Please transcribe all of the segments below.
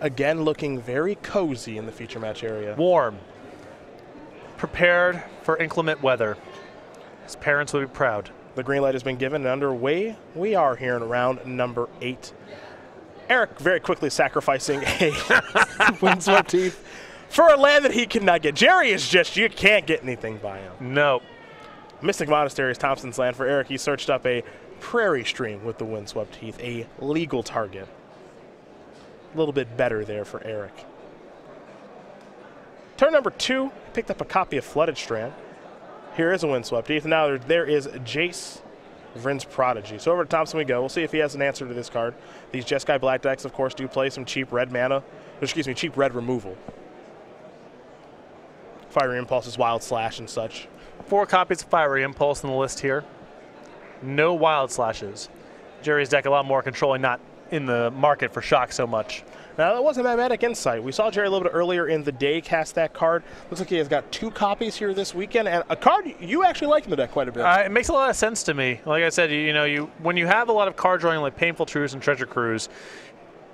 Again, looking very cozy in the feature match area. Warm. Prepared for inclement weather. His parents would be proud. The green light has been given and underway. We are here in round number 8. Eric very quickly sacrificing a Windswept Heath for a land that he cannot get. Gerry is just, you can't get anything by him. No. Mystic Monastery is Thompson's land. For Eric, he searched up a Prairie Stream with the Windswept Heath, a legal target. A little bit better there for Eric. Turn number 2, picked up a copy of Flooded Strand. Here is a Windswept Heath. Now there is Jace, Vryn's Prodigy. So over to Thompson we go. We'll see if he has an answer to this card. These Jeskai Black decks, of course, do play some cheap red mana. Excuse me, cheap red removal. Fiery Impulses, Wild Slash, and such. 4 copies of Fiery Impulse on the list here. No Wild Slashes. Gerry's deck a lot more controlling, not in the market for shock so much. Now, that wasn't Magmatic Insight. We saw Gerry a little bit earlier in the day cast that card. Looks like he has got 2 copies here this weekend, and a card you actually like in the deck quite a bit. It makes a lot of sense to me. Like I said, when you have a lot of card drawing like Painful Truce and Treasure Cruise,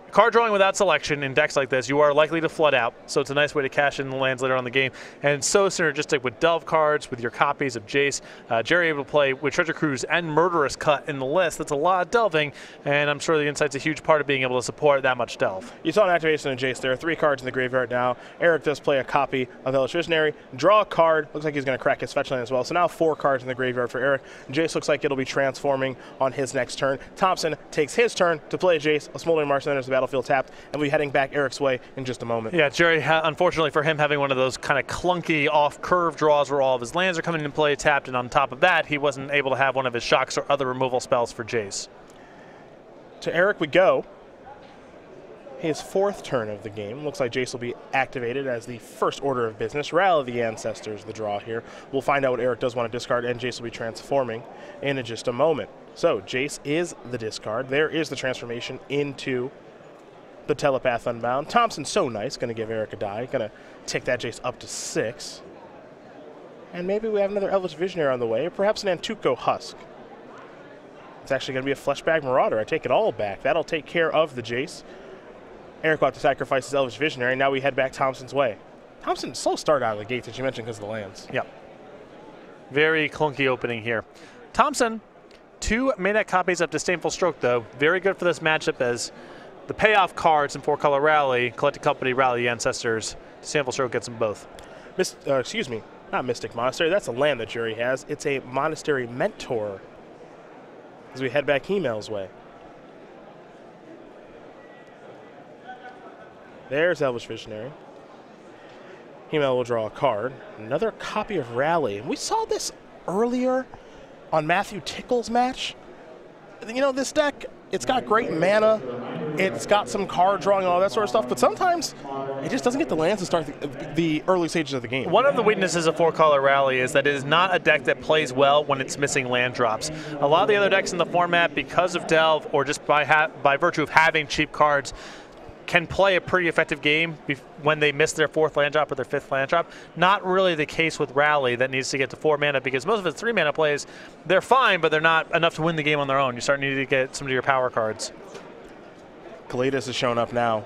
card drawing without selection in decks like this, you are likely to flood out, so it's a nice way to cash in the lands later on in the game. And so synergistic with Delve cards, with your copies of Jace. Gerry able to play with Treasure Cruise and Murderous Cut in the list. That's a lot of delving, and I'm sure the Insight's a huge part of being able to support that much delve. You saw an activation of Jace. There are 3 cards in the graveyard now. Eric does play a copy of Hellish Visionary. Draw a card. Looks like he's going to crack his fetch land as well. So now 4 cards in the graveyard for Eric. Jace looks like it'll be transforming on his next turn. Thompson takes his turn to play Jace. A Smoldering Marsh enters the battlefield tapped, and we'll be heading back Eric's way in just a moment. Yeah, Gerry, unfortunately for him, having one of those kind of clunky off-curve draws where all of his lands are coming into play tapped, and on top of that, he wasn't able to have one of his shocks or other removal spells for Jace. To Eric we go. His 4th turn of the game. Looks like Jace will be activated as the first order of business. Rally the Ancestors, the draw here. We'll find out what Eric does want to discard, and Jace will be transforming in just a moment. So Jace is the discard. There is the transformation into the Telepath Unbound. Thompson's so nice, going to give Eric a die. Going to take that Jace up to 6. And maybe we have another Elvish Visionary on the way, or perhaps an Antuco Husk. It's actually going to be a Fleshbag Marauder. I take it all back. That'll take care of the Jace. Eric will have to sacrifice his Elvish Visionary. Now we head back Thompson's way. Thompson, slow start out of the gates, as you mentioned, because of the lands. Yep. Very clunky opening here. Thompson, 2 main-deck copies of Disdainful Stroke, though. Very good for this matchup as the payoff cards in 4-color Rally, Collected Company, Rally the Ancestors. Disdainful Stroke gets them both. Excuse me, not Mystic Monastery. That's a land that Gerry has. It's a Monastery Mentor as we head back Hymel's way. There's Elvish Visionary. Hymel will draw a card. Another copy of Rally. We saw this earlier on Matthew Tickle's match. You know, this deck, it's got great mana. It's got some card drawing and all that sort of stuff, but sometimes it just doesn't get the lands to start the early stages of the game. One of the weaknesses of 4-color Rally is that it is not a deck that plays well when it's missing land drops. A lot of the other decks in the format, because of Delve or just by virtue of having cheap cards, can play a pretty effective game when they miss their 4th land drop or their 5th land drop. Not really the case with Rally that needs to get to 4 mana, because most of its 3 mana plays, they're fine, but they're not enough to win the game on their own. You start needing to get some of your power cards. Kalidas is showing up now.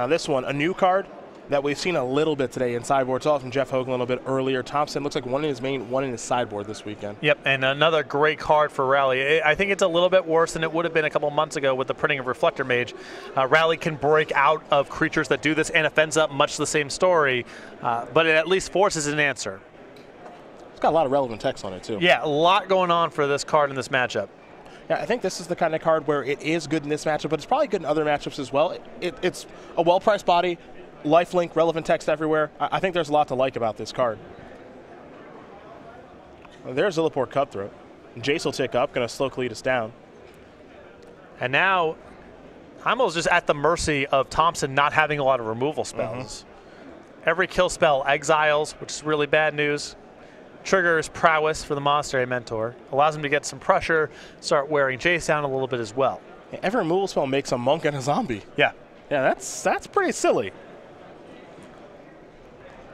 This one, a new card that we've seen a little bit today in sideboard. It's all from Jeff Hogan a little bit earlier. Thompson looks like 1 in his main, 1 in his sideboard this weekend. Yep, and another great card for Rally. I think it's a little bit worse than it would have been a couple months ago with the printing of Reflector Mage. Rally can break out of creatures that do this and offends up, much the same story, but it at least forces an answer. It's got a lot of relevant text on it, too. Yeah, a lot going on for this card in this matchup. Yeah, I think this is the kind of card where it is good in this matchup, but it's probably good in other matchups as well. It's a well-priced body. Lifelink, relevant text everywhere. I think there's a lot to like about this card. There's Illiport Cutthroat. Jace will tick up, going to slow Kalidas down. And now, Hymel's just at the mercy of Thompson not having a lot of removal spells. Every kill spell exiles, which is really bad news. Triggers Prowess for the Monastery Mentor. Allows him to get some pressure, start wearing Jace down a little bit as well. Every removal spell makes a monk and a zombie. Yeah. Yeah, that's pretty silly.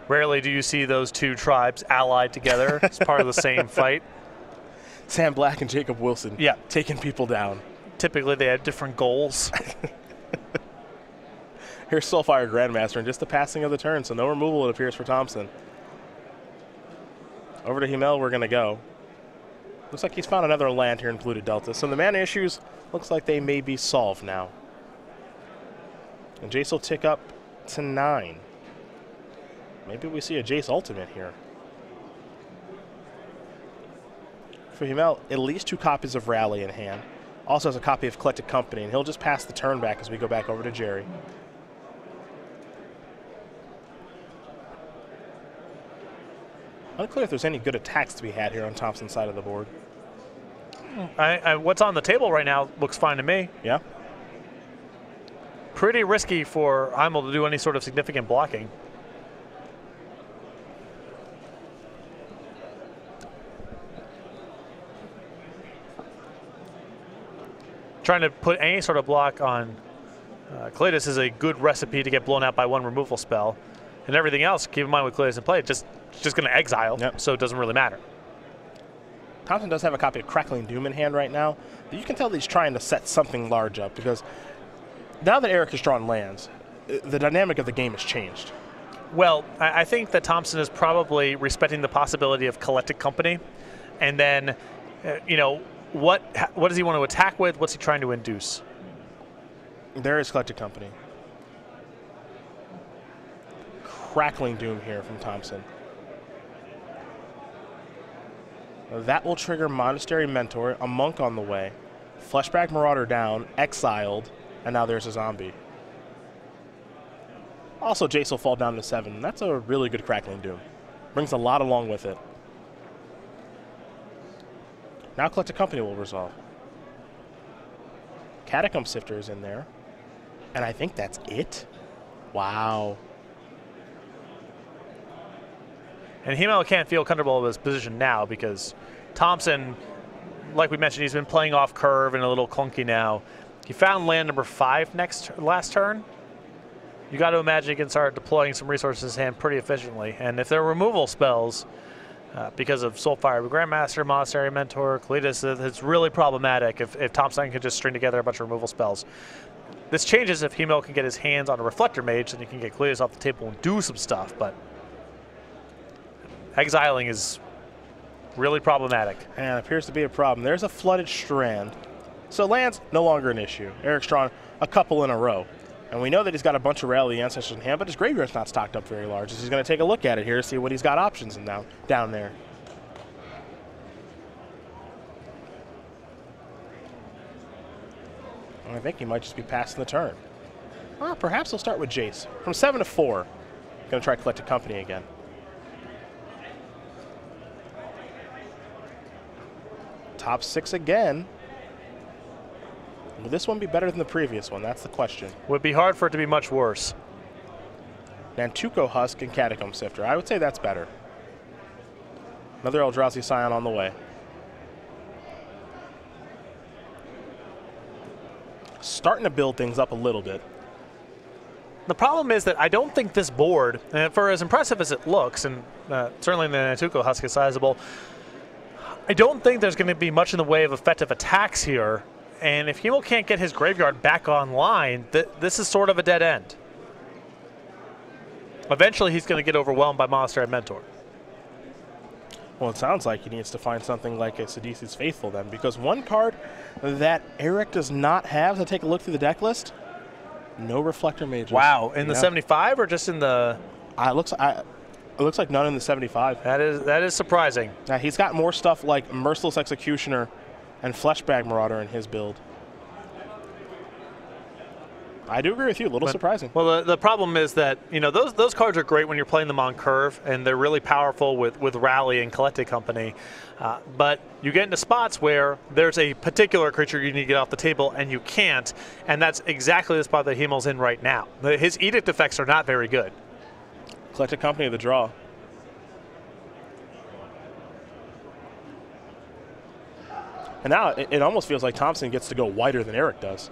Rarely do you see those 2 tribes allied together as part of the same fight. Sam Black and Jacob Wilson. Yeah. Taking people down. Typically they have different goals. Here's Soulfire Grandmaster and just the passing of the turn, so no removal, it appears, for Thompson. Over to Hymel we're going to go. Looks like he's found another land here in Polluted Delta, so the mana issues looks like they may be solved now. And Jace will tick up to 9. Maybe we see a Jace Ultimate here. For Hymel, at least 2 copies of Rally in hand. Also has a copy of Collected Company, and he'll just pass the turn back as we go back over to Gerry. Unclear if there's any good attacks to be had here on Thompson's side of the board. What's on the table right now looks fine to me. Yeah. Pretty risky for Hymel to do any sort of significant blocking. Trying to put any sort of block on Kalidas is a good recipe to get blown out by 1 removal spell. And everything else, keep in mind with Kalidas in play, it's just going to exile, so it doesn't really matter. Thompson does have a copy of Crackling Doom in hand right now, but you can tell that he's trying to set something large up, because now that Eric has drawn lands, the dynamic of the game has changed. Well, I think that Thompson is probably respecting the possibility of Collected Company, and then, you know, what does he want to attack with? What's he trying to induce? There is Collected Company. Crackling Doom here from Thompson. That will trigger Monastery Mentor, a Monk on the way, Fleshback Marauder down, exiled, and now there's a zombie. Also, Jace will fall down to 7. That's a really good Crackling Doom. Brings a lot along with it. Now Collected Company will resolve. Catacomb Sifter is in there. And I think that's it. Wow. And Hymel can't feel comfortable with his position now because Thompson, like we mentioned, he's been playing off curve and a little clunky now. He found land number 5 last turn. You got to imagine he can start deploying some resources in his hand pretty efficiently. And if there are removal spells, because of Soulfire Grandmaster, Monastery Mentor, Kalidas, it's really problematic if Thompson can just string together a bunch of removal spells. This changes if Hymel can get his hands on a Reflector Mage, then he can get Kalidas off the table and do some stuff, but exiling is really problematic. And it appears to be a problem. There's a Flooded Strand. So land's no longer an issue. Eric's drawn a couple in a row. And we know that he's got a bunch of Rally Ancestors in hand, but his graveyard's not stocked up very large. So he's going to take a look at it here to see what he's got options in down there. And I think he might just be passing the turn. Well, perhaps he'll start with Jace. From 7 to 4. Going to try Collected Company again. Top 6 again. Will this one be better than the previous one? That's the question. Would be hard for it to be much worse. Nantuko Husk and Catacomb Sifter. I would say that's better. Another Eldrazi Scion on the way. Starting to build things up a little bit. The problem is that I don't think this board, and for as impressive as it looks, and certainly the Nantuko Husk is sizable, I don't think there's going to be much in the way of effective attacks here. And if Hymel can't get his graveyard back online, this is sort of a dead end. Eventually, he's going to get overwhelmed by Monastery Mentor. Well, it sounds like he needs to find something like a Sidisi's Faithful then, because one card that Eric does not have, to take a look through the deck list, no Reflector Mages. Wow, in the 75 or just in the... It looks like none in the 75. That is surprising. Now, he's got more stuff like Merciless Executioner and Fleshbag Marauder in his build. I do agree with you. A little surprising. Well, the problem is that, you know, those cards are great when you're playing them on curve, and they're really powerful with Rally and Collected Company. But you get into spots where there's a particular creature you need to get off the table, and you can't, and that's exactly the spot that Hymel's in right now. His Edict effects are not very good. Collected Company, the draw. And now it almost feels like Thompson gets to go wider than Eric does.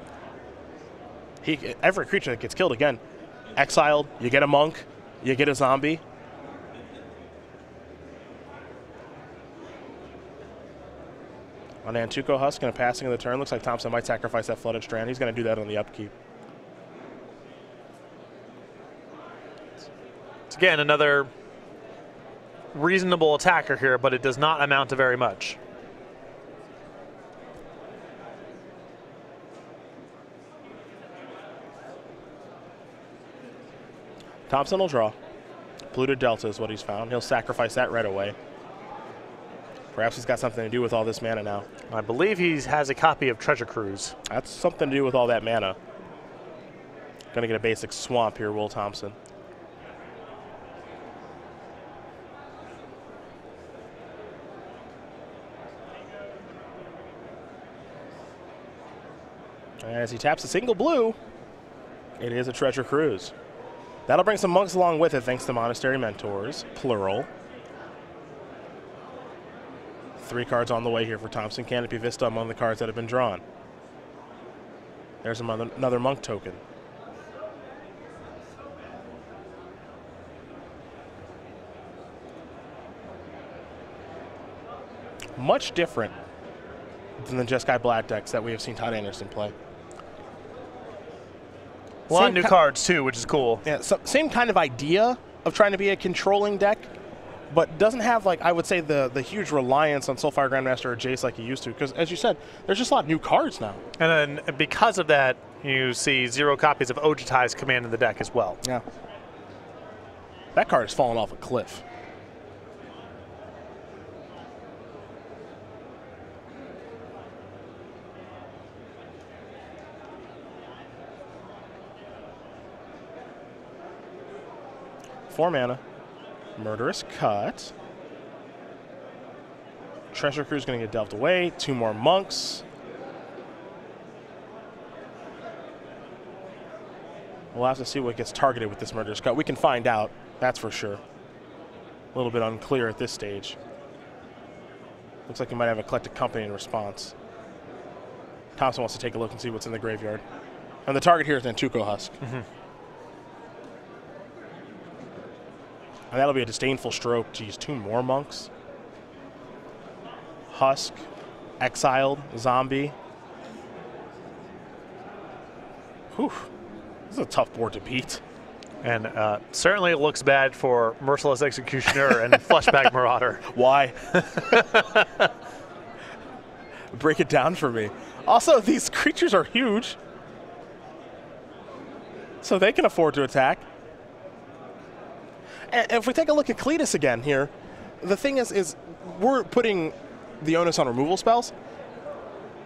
Every creature that gets killed, again, exiled, you get a monk, you get a zombie. On Nantuko Husk and a passing of the turn, looks like Thompson might sacrifice that Flooded Strand. He's going to do that on the upkeep. It's, again, another reasonable attacker here, but it does not amount to very much. Thompson will draw. Blue to Delta is what he's found. He'll sacrifice that right away. Perhaps he's got something to do with all this mana now. I believe he has a copy of Treasure Cruise. That's something to do with all that mana. Gonna get a basic swamp here, Will Thompson. And as he taps a single blue, it is a Treasure Cruise. That'll bring some monks along with it, thanks to Monastery Mentors, plural. 3 cards on the way here for Thompson. Canopy Vista among the cards that have been drawn. There's another monk token. Much different than the Jeskai Black decks that we have seen Todd Anderson play. A lot of new cards too, which is cool. Yeah, so same kind of idea of trying to be a controlling deck, but doesn't have, like, I would say, the huge reliance on Soulfire Grandmaster or Jace like he used to, because as you said, there's just a lot of new cards now. And then because of that, you see 0 copies of Ojutai's command in the deck as well. Yeah. That card has fallen off a cliff. Four mana. Murderous Cut. Treasure Cruise going to get dealt away. 2 more monks. We'll have to see what gets targeted with this Murderous Cut. We can find out, that's for sure. A little bit unclear at this stage. Looks like we might have Eclectic Company in response. Thompson wants to take a look and see what's in the graveyard. And the target here is Nantuko Husk. Mm-hmm. And that'll be a disdainful stroke to use 2 more monks. Husk, Exiled, Zombie. Whew. This is a tough board to beat. And certainly it looks bad for Merciless Executioner and Fleshback Marauder. Why? Break it down for me. Also, these creatures are huge, so they can afford to attack. And if we take a look at Cletus again here, the thing is we're putting the onus on removal spells.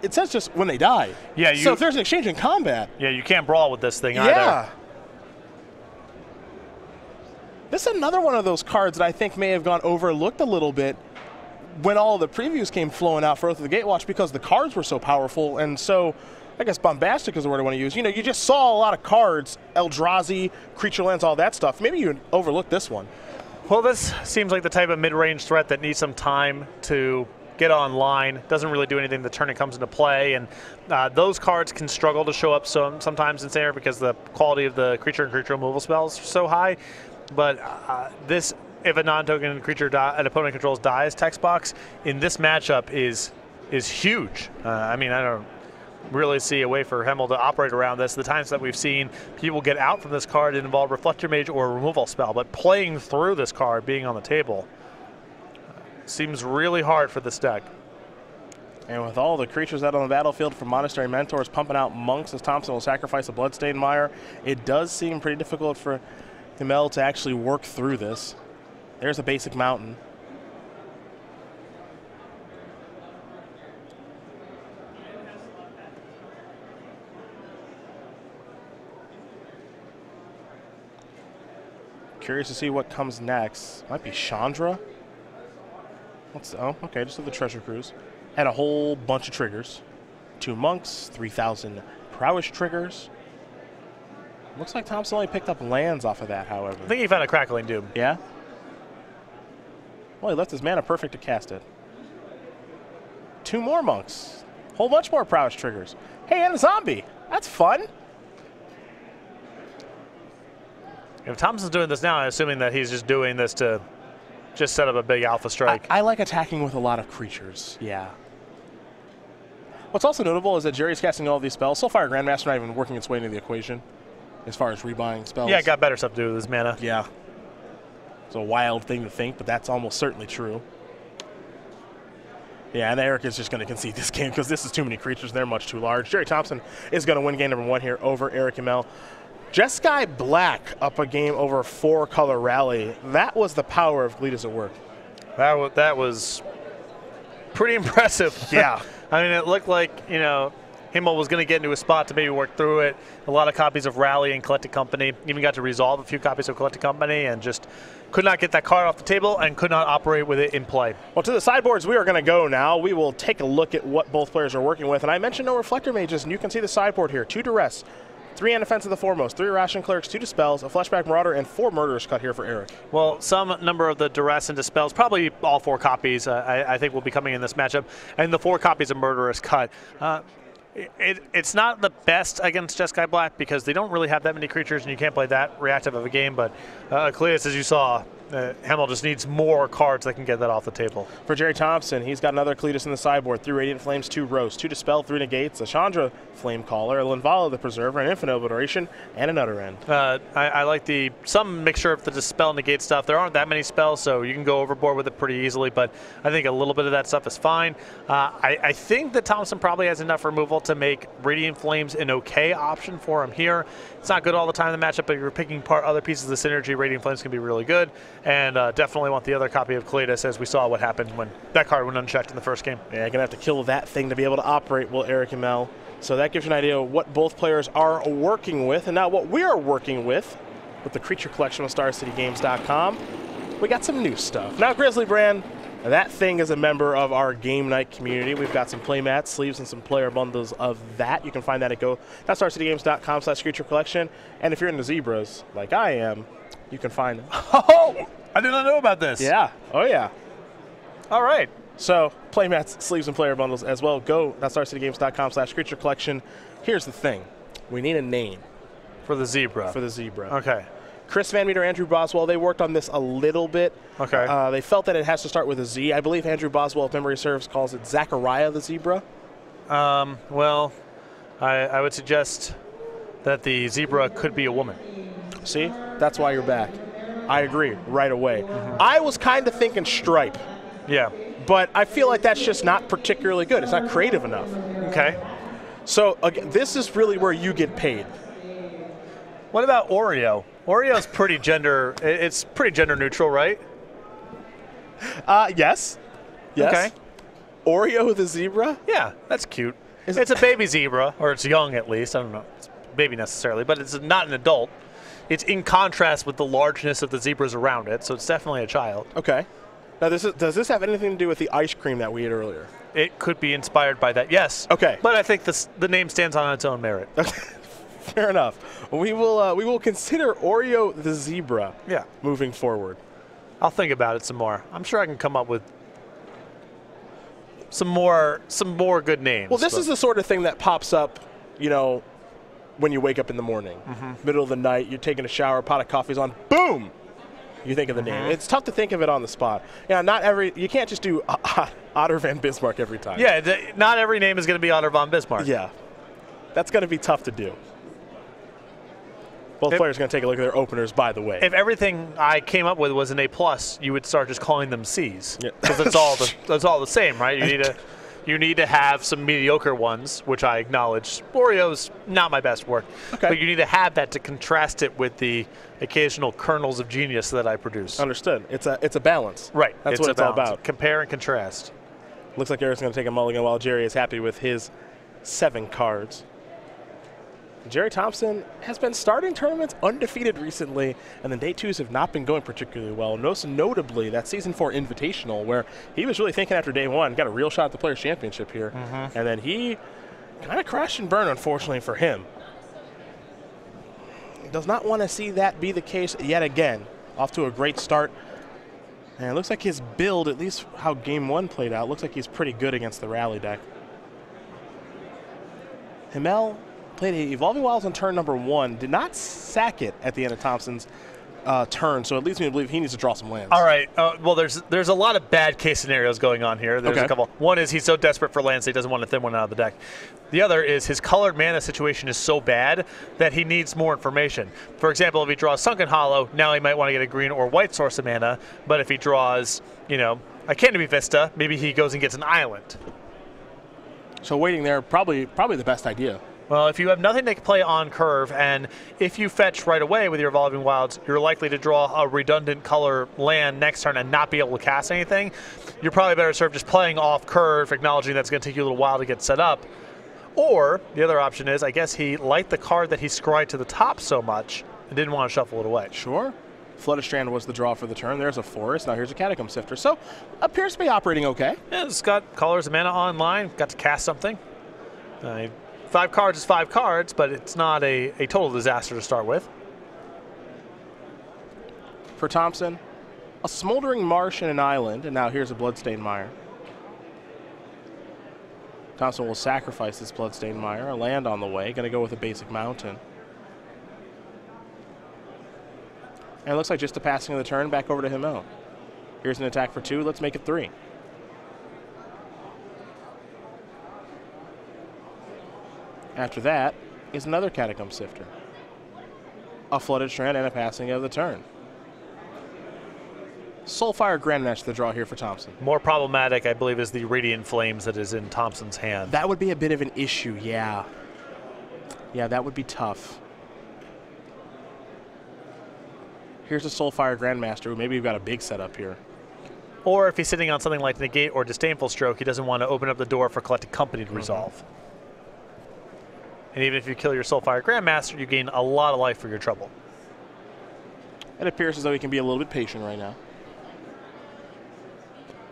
It says just when they die. Yeah. So if there's an exchange in combat. Yeah, you can't brawl with this thing either. Yeah. This is another one of those cards that I think may have gone overlooked a little bit when all the previews came flowing out for Oath of the Gatewatch, because the cards were so powerful and so, I guess, bombastic is the word I want to use. You know, you just saw a lot of cards, Eldrazi, Creature Lands, all that stuff. Maybe you overlooked this one. Well, this seems like the type of mid-range threat that needs some time to get online. Doesn't really do anything the turn it comes into play, and those cards can struggle to show up sometimes in Standard because the quality of the creature and creature removal spells are so high. But this, if a non-token creature an opponent controls dies text box, in this matchup is huge. I mean, I don't really see a way for Hymel to operate around this. The times that we've seen people get out from this card involve Reflector Mage or a removal spell, but playing through this card being on the table seems really hard for this deck. And with all the creatures out on the battlefield from Monastery Mentors pumping out monks as Thompson will sacrifice a Bloodstained Mire, it does seem pretty difficult for Hymel to actually work through this. There's a basic mountain. Curious to see what comes next. Might be Chandra. Oh, okay, just have the Treasure Cruise. And a whole bunch of triggers. 2 monks, 3,000 prowess triggers. Looks like Thompson only picked up lands off of that, however. I think he found a Crackling Doom. Yeah? Well, he left his mana perfect to cast it. 2 more monks. Whole bunch more prowess triggers. Hey, and a zombie. That's fun. If Thompson's doing this now, I'm assuming that he's just doing this to just set up a big alpha strike. I like attacking with a lot of creatures. Yeah. What's also notable is that Gerry's casting all these spells. Soulfire Grandmaster not even working its way into the equation as far as rebuying spells. Yeah, it got better stuff to do with his mana. Yeah. It's a wild thing to think, but that's almost certainly true. Yeah, and Eric is just going to concede this game because this is too many creatures. They're much too large. Gerry Thompson is going to win game number 1 here over Eric Hymel. Jeskai Black up a game over 4-color rally. That was the power of Gleetus at work. That was pretty impressive. Yeah. I mean, it looked like, you know, Hymel was going to get into a spot to maybe work through it. A lot of copies of Rally and Collected Company. Even got to resolve a few copies of Collected Company and just could not get that card off the table and could not operate with it in play. Well, to the sideboards we are going to go now. We will take a look at what both players are working with. And I mentioned no Reflector Mages, and you can see the sideboard here. 2 Duress, 3 Undefense of the Foremost, 3 Ration Clerics, 2 Dispels, a Fleshback Marauder, and 4 Murderous cut here for Eric. Well, some number of the Duress and Dispels, probably all 4 copies, I think will be coming in this matchup. And the 4 copies of Murderous cut. It's not the best against Jeskai Black because they don't really have that many creatures and you can't play that reactive of a game, but Cletus, as you saw, Hymel just needs more cards that can get that off the table. For Gerry Thompson, he's got another Cletus in the sideboard, 3 Radiant Flames, 2 Roast, 2 Dispel, 3 Negates, a Chandra Flamecaller, a Linvala the Preserver, an Infinite Obliteration, and an Utter End. I like some mixture of the Dispel Negate stuff. There aren't that many spells, so you can go overboard with it pretty easily, but I think a little bit of that stuff is fine. I think that Thompson probably has enough removal to make Radiant Flames an okay option for him here. It's not good all the time in the matchup, but if you're picking apart other pieces of the synergy, Radiant Flames can be really good. And definitely want the other copy of Cletus, as we saw what happened when that card went unchecked in the first game. Yeah, you're going to have to kill that thing to be able to operate, will Eric Hymel. So that gives you an idea of what both players are working with. And now what we are working with the creature collection with StarCityGames.com, we got some new stuff. Now, Grizzly Brand, that thing is a member of our game night community. We've got some playmats, sleeves, and some player bundles of that. You can find that at go.starcitygames.com/creature collection. And if you're into zebras, like I am, you can find Oh! I did not know about this. Yeah. Oh, yeah. All right. So, playmats, sleeves, and player bundles as well. Go.starcitygames.com/creature collection. Here's the thing. We need a name. For the zebra. For the zebra. Okay. Chris Van Meter, Andrew Boswell, they worked on this a little bit. Okay. They felt that it has to start with a Z. I believe Andrew Boswell, if memory serves, calls it Zachariah the Zebra. Well, I would suggest that the zebra could be a woman. See? That's why you're back. I agree right away. Mm-hmm. I was kind of thinking stripe. Yeah. But I feel like that's just not particularly good. It's not creative enough. Okay. So, again, this is really where you get paid. What about Oreo? Oreo's pretty it's pretty gender neutral, right? Yes. Yes. Okay. Oreo the zebra? Yeah, that's cute. It's a baby zebra, or it's young at least. I don't know. It's baby necessarily, but it's not an adult. It's in contrast with the largeness of the zebras around it, so it's definitely a child. Okay. Now, does this have anything to do with the ice cream that we ate earlier? It could be inspired by that, yes. Okay. But I think the name stands on its own merit. Fair enough. We will consider Oreo the zebra. Yeah. Moving forward. I'll think about it some more. I'm sure I can come up with some more good names. Well, this is the sort of thing that pops up, you know, when you wake up in the morning, middle of the night, you're taking a shower, pot of coffee's on, boom, you think of the name. It's tough to think of it on the spot. Yeah, you can't just do Otter van Bismarck every time. Yeah, not every name is going to be Otter von Bismarck. Yeah, that's going to be tough to do. Both players are going to take a look at their openers, by the way. If everything I came up with was an A+, you would start just calling them C's. Because it's all the same, right? You need to have some mediocre ones, which I acknowledge. Oreo's not my best work. Okay. But you need to have that to contrast it with the occasional kernels of genius that I produce. Understood. It's a balance. Right. That's what it's all about. Compare and contrast. Looks like Eric's going to take a mulligan while Gerry is happy with his 7 cards. Gerry Thompson has been starting tournaments undefeated recently, and the day 2s have not been going particularly well. Most notably, that Season 4 Invitational, where he was really thinking after day 1, got a real shot at the Players' Championship here, and then he kind of crashed and burned, unfortunately for him. Does not want to see that be the case yet again. Off to a great start. And it looks like his build, at least how Game 1 played out, looks like he's pretty good against the Rally deck. Hymel played a Evolving Wilds on turn number 1, did not sack it at the end of Thompson's turn, so it leads me to believe he needs to draw some lands. All right. Well, there's a lot of bad case scenarios going on here. There's a couple. One is he's so desperate for lands that he doesn't want to thin one out of the deck. The other is his colored mana situation is so bad that he needs more information. For example, if he draws Sunken Hollow, now he might want to get a green or white source of mana. But if he draws, you know, a Canopy Vista, maybe he goes and gets an island. So waiting there, probably the best idea. Well, if you have nothing to play on curve, and if you fetch right away with your Evolving Wilds, you're likely to draw a redundant color land next turn and not be able to cast anything. You're probably better served just playing off curve, acknowledging that's going to take you a little while to get set up. Or the other option is, I guess he liked the card that he scryed to the top so much and didn't want to shuffle it away. Sure. Flooded Strand was the draw for the turn. There's a forest. Now here's a Catacomb Sifter. So appears to be operating okay. Yeah, it's got colors of mana online. Got to cast something. 5 cards is 5 cards, but it's not a total disaster to start with. For Thompson, a Smoldering Marsh and an island, and now here's a Bloodstained Mire. Thompson will sacrifice this Bloodstained Mire, a land on the way, going to go with a basic mountain. And it looks like just a passing of the turn, back over to Hymel. Here's an attack for 2, let's make it 3. After that is another Catacomb Sifter, a Flooded Strand, and a passing of the turn. Soulfire Grandmaster the draw here for Thompson. More problematic, I believe, is the Radiant Flames that is in Thompson's hand. That would be a bit of an issue, yeah. Yeah, that would be tough. Here's a Soulfire Grandmaster, who maybe you've got a big setup here. Or if he's sitting on something like Negate or Disdainful Stroke, he doesn't want to open up the door for Collected Company to resolve. And even if you kill your Soulfire Grandmaster, you gain a lot of life for your trouble. It appears as though he can be a little bit patient right now.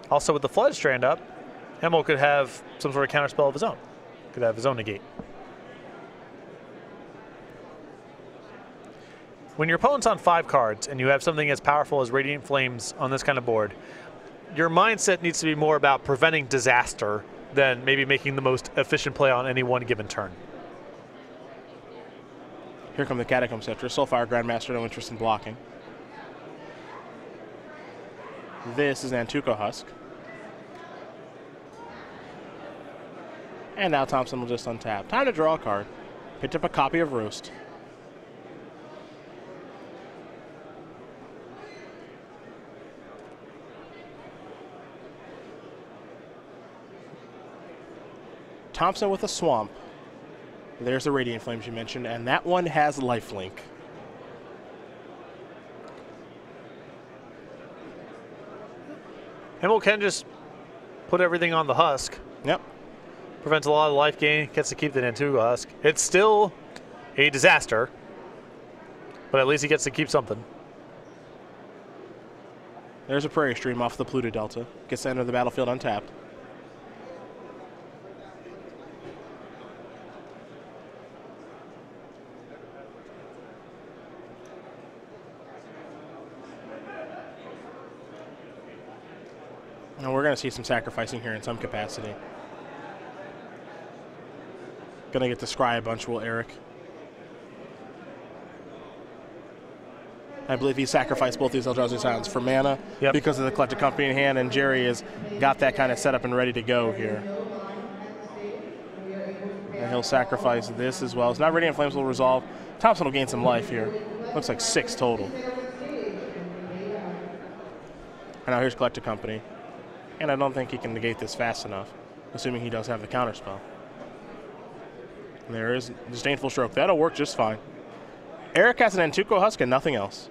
Also, with the Flood Strand up, Hymel could have some sort of counterspell of his own. Could have his own negate. When your opponent's on 5 cards and you have something as powerful as Radiant Flames on this kind of board, your mindset needs to be more about preventing disaster than maybe making the most efficient play on any one given turn. Here come the Catacomb Scepter. Soulfire Grandmaster, no interest in blocking. This is Nantuko Husk. And now Thompson will just untap. Time to draw a card. Picked up a copy of Roast. Thompson with a Swamp. There's the Radiant Flames you mentioned, and that one has lifelink. Hymel can just put everything on the husk. Yep. Prevents a lot of life gain, gets to keep the Nantuko husk. It's still a disaster, but at least he gets to keep something. There's a Prairie Stream off the Pluto Delta. Gets to enter the battlefield untapped. And we're going to see some sacrificing here in some capacity. Going to get to scry a bunch, will Eric. I believe he sacrificed both these Eldrazi Silence for mana because of the Collected Company in hand, and Gerry has got that kind of set up and ready to go here. And he'll sacrifice this as well. So now Radiant Flames will resolve. Thompson will gain some life here. Looks like 6 total. And now here's Collected Company. And I don't think he can negate this fast enough, assuming he does have the counterspell. And there is Disdainful Stroke. That'll work just fine. Eric has an Nantuko Husk and nothing else.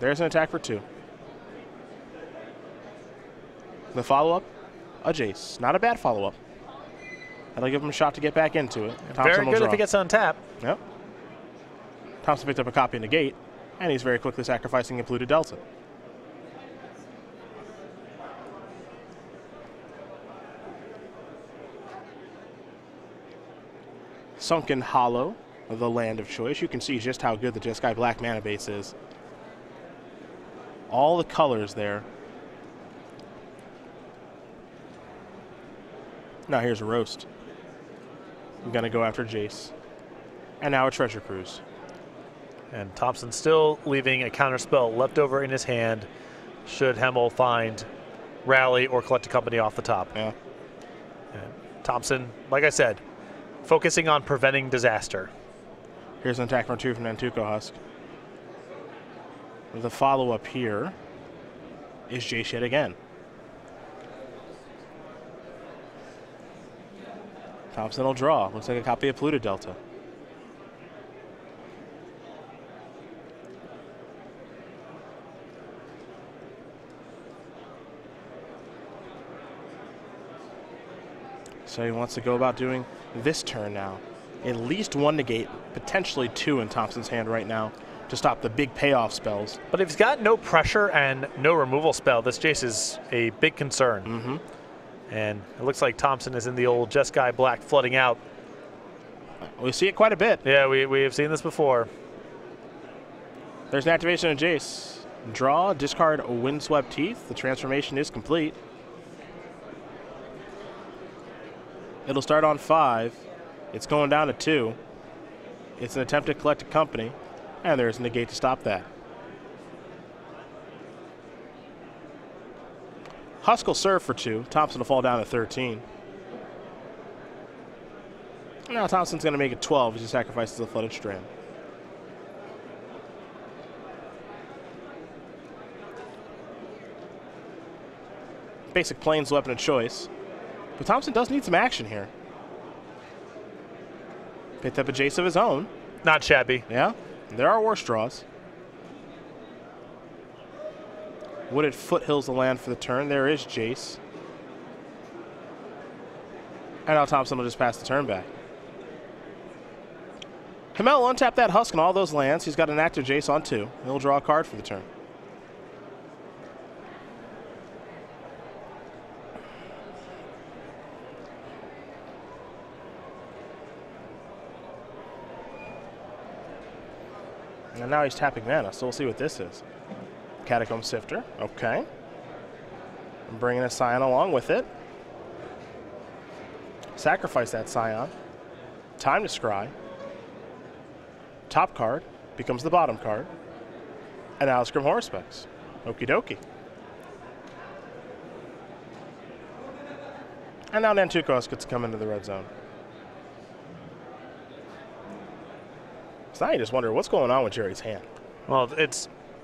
There's an attack for 2. The follow-up, a Jace. Not a bad follow-up. That'll give him a shot to get back into it. Very good if he gets on tap. Yep. Thompson picked up a copy of Negate, and he's very quickly sacrificing a Pluto Delta. Sunken Hollow, the land of choice. You can see just how good the Jeskai Black mana base is. All the colors there. Now here's a Roast. I'm going to go after Jace. And now a Treasure Cruise. And Thompson still leaving a counterspell left over in his hand should Hymel find Rally or Collect a Company off the top. Yeah. And Thompson, like I said, focusing on preventing disaster. Here's an attack from 2 from Nantuko Husk. The follow-up here is Jace yet again. Thompson will draw. Looks like a copy of Polluted Delta. So he wants to go about doing this turn now. At least 1 negate, potentially 2 in Thompson's hand right now to stop the big payoff spells. But if he's got no pressure and no removal spell, this Jace is a big concern. Mm-hmm. And it looks like Thompson is in the old Jeskai Black flooding out. We see it quite a bit. Yeah, we have seen this before. There's an activation of Jace. Draw, discard Windswept Teeth. The transformation is complete. It'll start on 5. It's going down to 2. It's an attempt to collect a company, and there's a negate to stop that. Husk will serve for 2. Thompson will fall down to 13. Now Thompson's going to make it 12 as he sacrifices the Flooded Strand. Basic Plains weapon of choice. But Thompson does need some action here. Picked up a Jace of his own. Not shabby. Yeah, there are worse draws. Wooded Foothills the land for the turn. There is Jace. And now Thompson will just pass the turn back. Hymel will untap that Husk and all those lands. He's got an active Jace on 2. He'll draw a card for the turn. And now he's tapping mana, so we'll see what this is. Catacomb Sifter, okay. I'm bringing a Scion along with it. Sacrifice that Scion. Time to scry. Top card becomes the bottom card. And now Scrim Horospex. Okie dokie. And now Nantukos gets to come into the red zone. So now you just wonder what's going on with Gerry's hand. Well,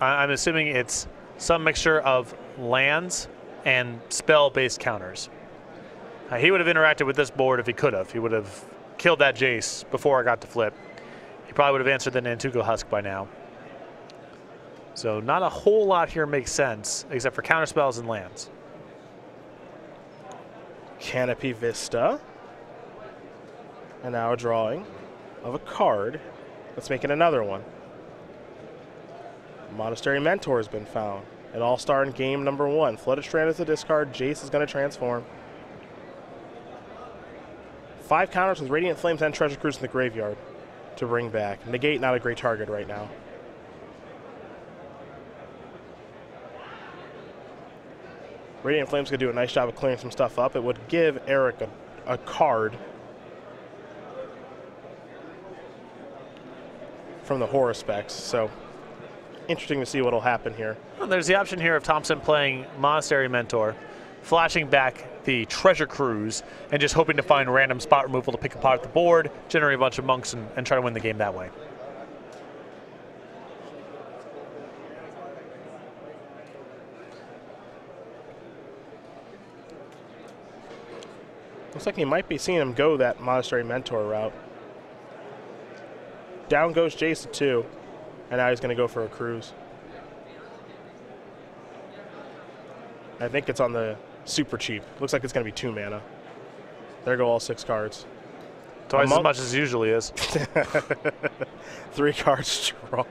I'm assuming it's some mixture of lands and spell-based counters. He would have interacted with this board if he could have. He would have killed that Jace before I got to flip. He probably would have answered the Nantuko Husk by now. So not a whole lot here makes sense, except for counterspells and lands. Canopy Vista. And now a drawing of a card. Let's make it another one. Monastery Mentor has been found. An all-star in game number 1. Flooded Strand is a discard. Jace is going to transform. 5 counters with Radiant Flames and Treasure Cruise in the graveyard to bring back. Negate, not a great target right now. Radiant Flames going to do a nice job of clearing some stuff up. It would give Eric a card from the Horospex, so interesting to see what will happen here. Well, there's the option here of Thompson playing Monastery Mentor, flashing back the Treasure Cruise, and just hoping to find random spot removal to pick apart the board, generate a bunch of monks, and try to win the game that way. Looks like you might be seeing him go that Monastery Mentor route. Down goes Jace to 2, and now he's going to go for a cruise. I think it's on the super cheap. Looks like it's going to be 2 mana. There go all 6 cards. Twice as much as it usually is. 3 cards drawn.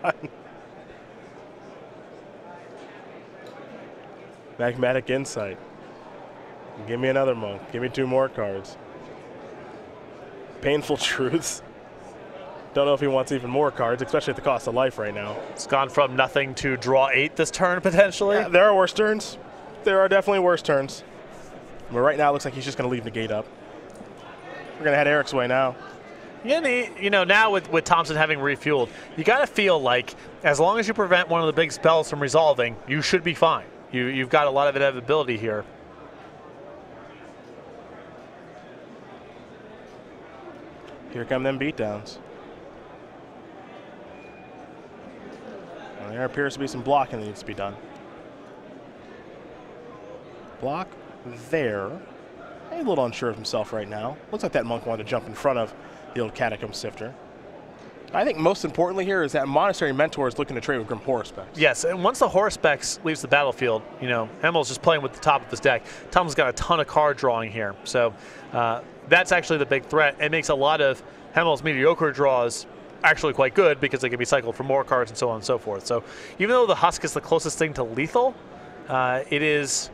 Magmatic Insight. Give me another monk. Give me 2 more cards. Painful Truths. Don't know if he wants even more cards, especially at the cost of life right now. It's gone from nothing to draw 8 this turn, potentially. Yeah, there are worse turns. There are definitely worse turns. But right now, it looks like he's just going to leave negate up. We're going to head Eric's way now. You know, now with Thompson having refueled, you got to feel like as long as you prevent one of the big spells from resolving, you should be fine. You've got a lot of inevitability here. Here come them beatdowns. Well, there appears to be some blocking that needs to be done. Block there. A little unsure of himself right now. Looks like that monk wanted to jump in front of the old Catacomb Sifter. I think most importantly here is that Monastery Mentor is looking to trade with Grim Horospex. Yes, and once the Horospex leaves the battlefield, you know, Hymel's just playing with the top of his deck. Thompson's got a ton of card drawing here. So that's actually the big threat. It makes a lot of Hymel's mediocre draws actually quite good because they can be cycled for more cards and so on and so forth. So even though the Husk is the closest thing to lethal, it is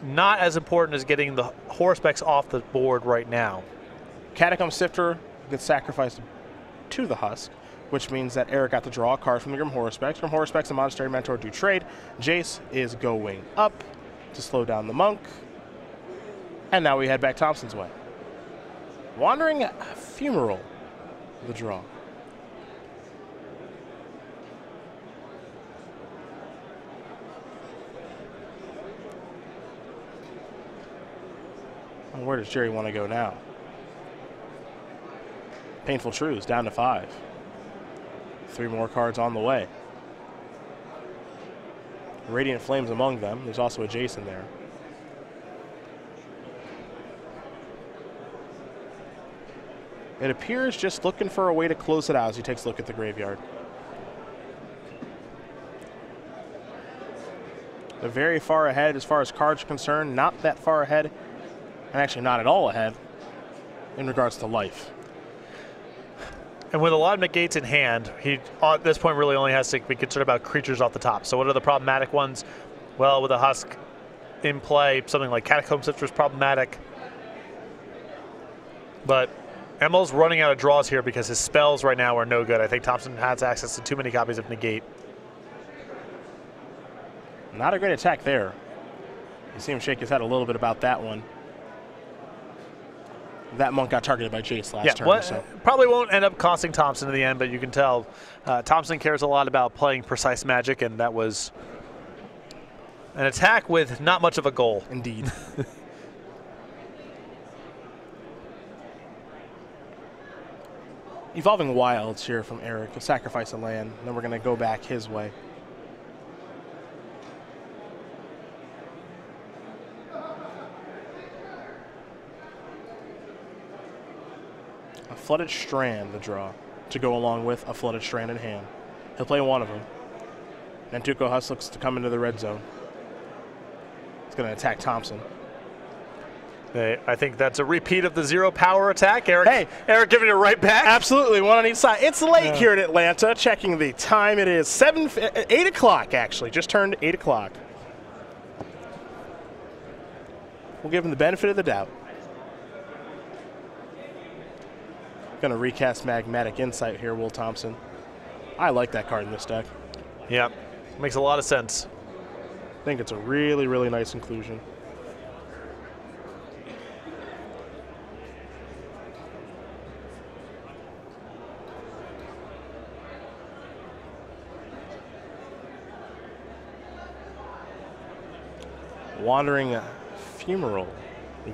not as important as getting the Horospex off the board right now. Catacomb Sifter gets sacrificed to the Husk, which means that Eric got to draw a card from the Grim Horospex. Grim Horospex and Monastery Mentor do trade. Jace is going up to slow down the monk. And now we head back Thompson's way. Wandering Funeral, the draw. And where does Gerry want to go now? Painful Truths down to 5. 3 more cards on the way. Radiant Flames among them. There's also a Jason there. It appears just looking for a way to close it out as he takes a look at the graveyard. They're very far ahead as far as cards are concerned. Not that far ahead, and actually not at all ahead in regards to life. And with a lot of negates in hand, he at this point really only has to be concerned about creatures off the top. So what are the problematic ones? Well, with a Husk in play, something like Catacomb Sifter is problematic. But Hymel's running out of draws here because his spells right now are no good. I think Thompson has access to too many copies of negate. Not a great attack there. You see him shake his head a little bit about that one. That monk got targeted by Jace last turn. Well, so. Probably won't end up costing Thompson in the end, but you can tell Thompson cares a lot about playing precise magic, and that was an attack with not much of a goal. Indeed. Evolving Wilds here from Eric. He'll sacrifice a land, then we're going to go back his way. Flooded Strand, the draw, to go along with a Flooded Strand in hand. He'll play one of them. Nantuko Husk looks to come into the red zone. He's going to attack Thompson. I think that's a repeat of the 0 power attack. Eric, hey, Eric giving it right back. Absolutely, one on each side. It's late here in Atlanta. Checking the time, it is 8 o'clock actually. Just turned 8 o'clock. We'll give him the benefit of the doubt. Going to recast Magmatic Insight here, Will Thompson. I like that card in this deck. Yeah, makes a lot of sense. I think it's a really, really nice inclusion. Wandering Funeral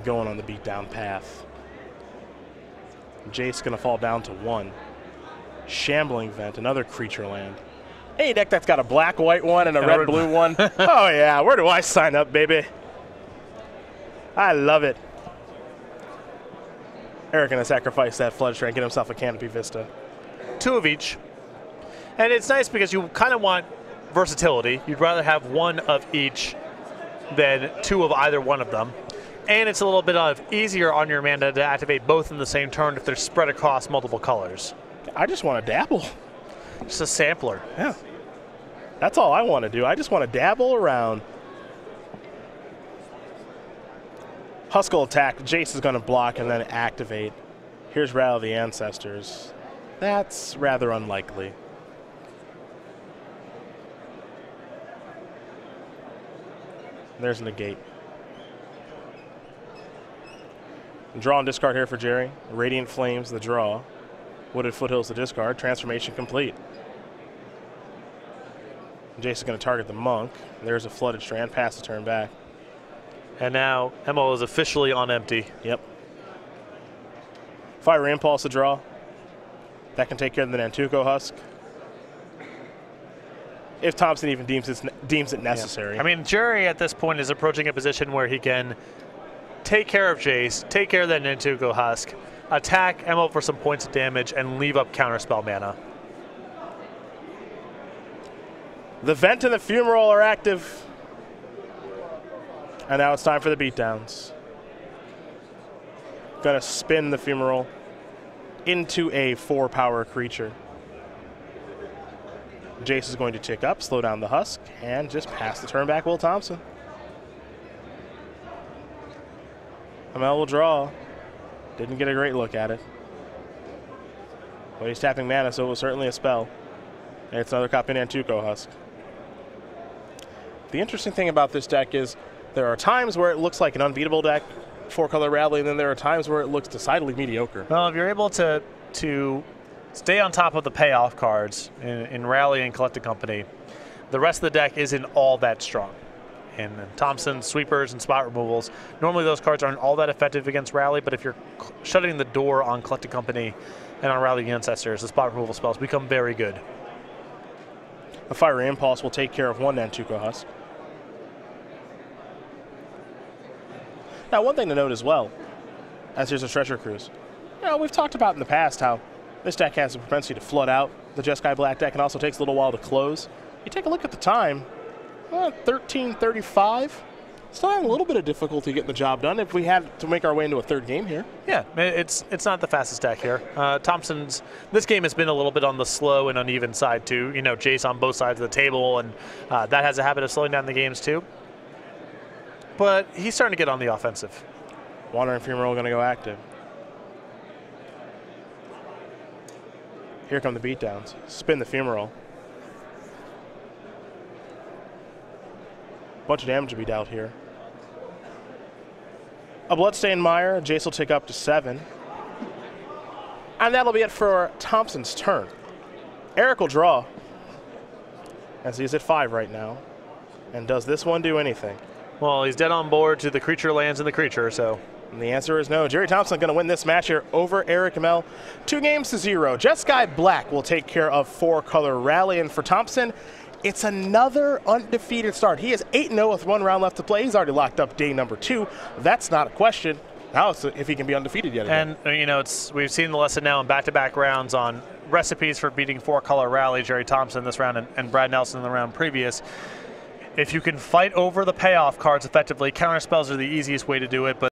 going on the beatdown path. Jace going to fall down to 1. Shambling Vent, another creature land. Hey, deck that's got a black-white one and a red-blue one. Oh, yeah. Where do I sign up, baby? I love it. Eric going to sacrifice that Flood Strand, get himself a Canopy Vista. 2 of each. And it's nice because you kind of want versatility. You'd rather have 1 of each than 2 of either one of them. And it's a little bit easier on your mana to activate both in the same turn if they're spread across multiple colors. I just want to dabble. Just a sampler. Yeah. That's all I want to do. I just want to dabble around. Husk will attack. Jace is going to block and then activate. Here's Rattle of the Ancestors. That's rather unlikely. There's Negate. Draw and discard here for Gerry. Radiant Flames, the draw. Wooded Foothills to discard. Transformation complete. Jason's going to target the Monk. There's a Flooded Strand. Pass the turn back. And now Hymel is officially on empty. Yep. Fire Impulse to draw. That can take care of the Nantuko Husk. If Thompson even deems it necessary. Yeah. I mean, Gerry at this point is approaching a position where he can take care of Jace, take care of that Nantuko Husk, attack Hymel for some points of damage, and leave up counterspell mana. The Vent and the Fumarole are active. And now it's time for the beatdowns. Gonna spin the Fumarole into a 4-power creature. Jace is going to tick up, slow down the Husk, and just pass the turn back, Will Thompson. Hymel will draw. Didn't get a great look at it. But he's tapping mana, so it was certainly a spell. And it's another copy Nantuko Husk. The interesting thing about this deck is there are times where it looks like an unbeatable deck, 4-color Rally, and then there are times where it looks decidedly mediocre. Well, if you're able to stay on top of the payoff cards in Rally and Collected Company, the rest of the deck isn't all that strong. And Thompson, sweepers, and spot removals, normally those cards aren't all that effective against Rally, but if you're shutting the door on Collected Company and on Rally the Ancestors, the spot removal spells become very good. A Fiery Impulse will take care of one Nantuko Husk. Now, one thing to note as well, as here's a Treasure Cruise. You know, we've talked about in the past how this deck has a propensity to flood out the Jeskai Black deck and also takes a little while to close. You take a look at the time, 13:35. Still having a little bit of difficulty getting the job done if we had to make our way into a third game here. Yeah, it's not the fastest deck here. Thompson's, this game has been a little bit on the slow and uneven side too. You know, Jace on both sides of the table, and that has a habit of slowing down the games too. But he's starting to get on the offensive. Wandering Fumarole going to go active. Here come the beatdowns. Spin the Fumarole. Bunch of damage to be dealt here. A Bloodstained Mire. Jace will tick up to 7. And that'll be it for Thompson's turn. Eric will draw, as he's at 5 right now. And does this one do anything? Well, he's dead on board to the creature lands and the creature, so. And the answer is no. Gerry Thompson going to win this match here over Eric Hymel. 2-0. Jeskai Black will take care of 4-color Rally. And for Thompson, it's another undefeated start. He is 8-0 with 1 round left to play. He's already locked up day number 2. That's not a question. Now it's if he can be undefeated yet again. And, you know, we've seen the lesson now in back-to-back rounds on recipes for beating 4-color Rally. Gerry Thompson this round and Brad Nelson in the round previous. If you can fight over the payoff cards effectively, counterspells are the easiest way to do it. But